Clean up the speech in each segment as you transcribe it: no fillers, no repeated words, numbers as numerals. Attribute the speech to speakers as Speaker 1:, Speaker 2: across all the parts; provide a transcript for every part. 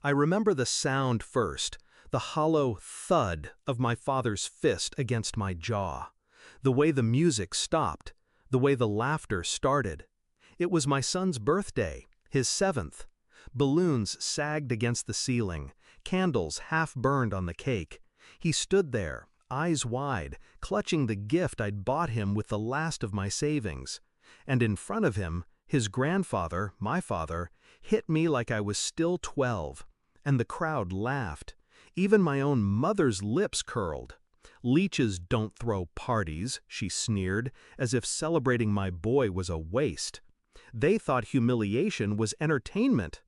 Speaker 1: I remember the sound first, the hollow thud of my father's fist against my jaw, the way the music stopped, the way the laughter started. It was my son's birthday, his 7th. Balloons sagged against the ceiling, candles half burned on the cake. He stood there, eyes wide, clutching the gift I'd bought him with the last of my savings. And in front of him, his grandfather, my father, hit me like I was still 12. And the crowd laughed. Even my own mother's lips curled. "Leeches don't throw parties," she sneered, as if celebrating my boy was a waste. They thought humiliation was entertainment.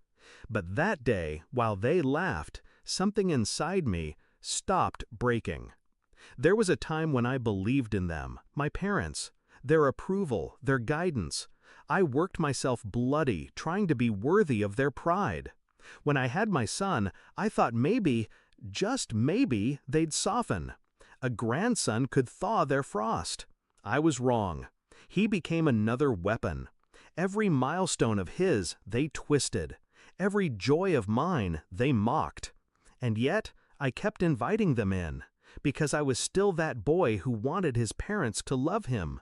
Speaker 1: But that day, while they laughed, something inside me stopped breaking. There was a time when I believed in them, my parents, their approval, their guidance. I worked myself bloody, trying to be worthy of their pride. When I had my son, I thought maybe, just maybe, they'd soften. A grandson could thaw their frost. I was wrong. He became another weapon. Every milestone of his, they twisted. Every joy of mine, they mocked. And yet, I kept inviting them in, because I was still that boy who wanted his parents to love him.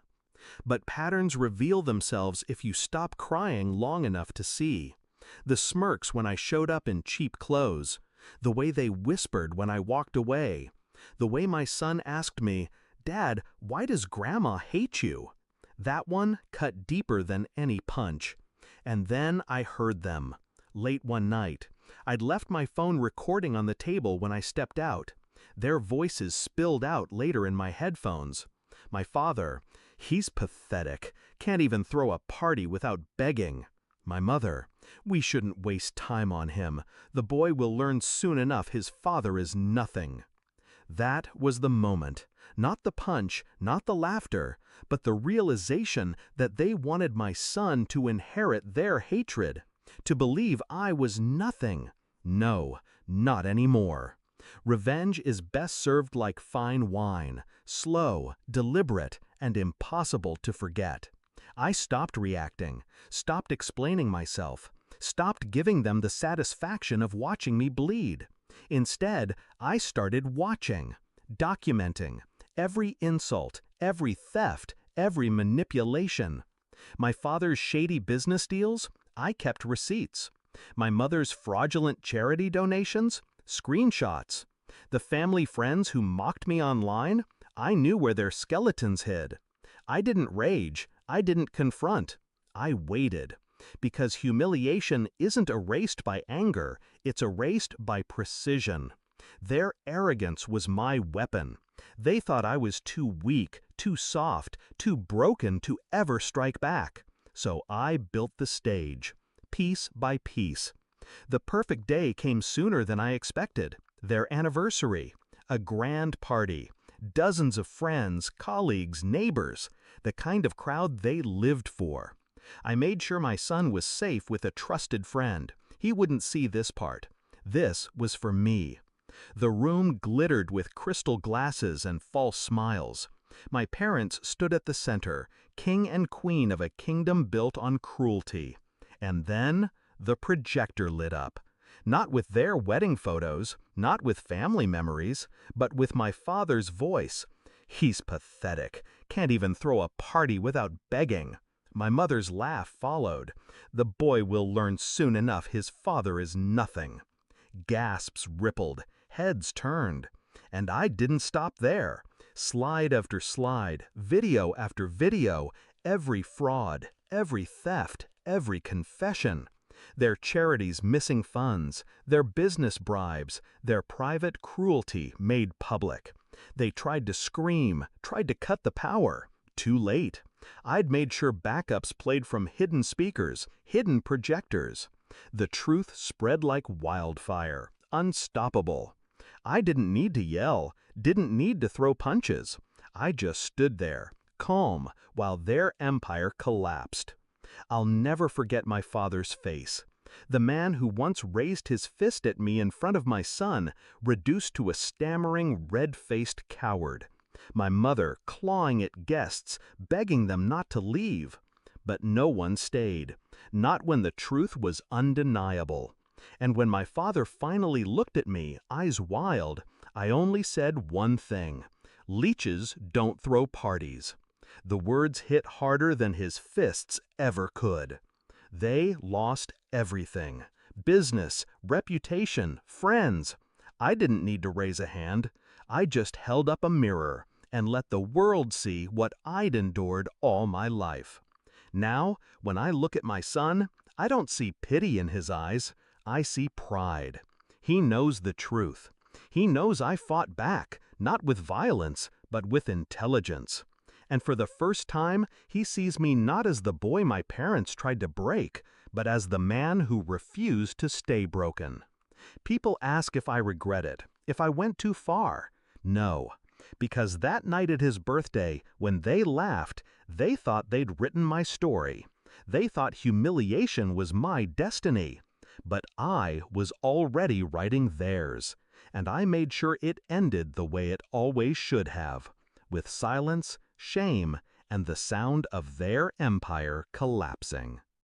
Speaker 1: But patterns reveal themselves if you stop crying long enough to see. The smirks when I showed up in cheap clothes, the way they whispered when I walked away, the way my son asked me, "Dad, why does Grandma hate you?" That one cut deeper than any punch. And then I heard them. Late one night, I'd left my phone recording on the table when I stepped out. Their voices spilled out later in my headphones. My father, "He's pathetic, can't even throw a party without begging." My mother, "We shouldn't waste time on him. The boy will learn soon enough his father is nothing." That was the moment. Not the punch, not the laughter, but the realization that they wanted my son to inherit their hatred, to believe I was nothing. No, not anymore. Revenge is best served like fine wine, slow, deliberate, and impossible to forget. I stopped reacting, stopped explaining myself, stopped giving them the satisfaction of watching me bleed. Instead, I started watching, documenting every insult, every theft, every manipulation. My father's shady business deals, I kept receipts. My mother's fraudulent charity donations, screenshots. The family friends who mocked me online, I knew where their skeletons hid. I didn't rage, I didn't confront. I waited. Because humiliation isn't erased by anger, it's erased by precision. Their arrogance was my weapon. They thought I was too weak, too soft, too broken to ever strike back. So I built the stage, piece by piece. The perfect day came sooner than I expected. Their anniversary, a grand party, dozens of friends, colleagues, neighbors, the kind of crowd they lived for. I made sure my son was safe with a trusted friend. He wouldn't see this part. This was for me. The room glittered with crystal glasses and false smiles. My parents stood at the center, king and queen of a kingdom built on cruelty. And then the projector lit up. Not with their wedding photos, not with family memories, but with my father's voice. "He's pathetic, can't even throw a party without begging." My mother's laugh followed. "The boy will learn soon enough his father is nothing." Gasps rippled, heads turned. And I didn't stop there. Slide after slide, video after video, every fraud, every theft, every confession. Their charities missing funds, their business bribes, their private cruelty made public. They tried to scream, tried to cut the power. Too late. I'd made sure backups played from hidden speakers, hidden projectors. The truth spread like wildfire, unstoppable. I didn't need to yell, didn't need to throw punches. I just stood there, calm, while their empire collapsed. I'll never forget my father's face. The man who once raised his fist at me in front of my son, reduced to a stammering, red-faced coward. My mother clawing at guests, begging them not to leave. But no one stayed, not when the truth was undeniable. And when my father finally looked at me, eyes wild, I only said one thing: "Leeches don't throw parties." The words hit harder than his fists ever could. They lost everything: business, reputation, friends. I didn't need to raise a hand. I just held up a mirror and let the world see what I'd endured all my life. Now, when I look at my son, I don't see pity in his eyes. I see pride. He knows the truth. He knows I fought back, not with violence, but with intelligence. And for the first time, he sees me not as the boy my parents tried to break, but as the man who refused to stay broken. People ask if I regret it, if I went too far. No, because that night at his birthday, when they laughed, they thought they'd written my story. They thought humiliation was my destiny. But I was already writing theirs, and I made sure it ended the way it always should have, with silence, shame, and the sound of their empire collapsing.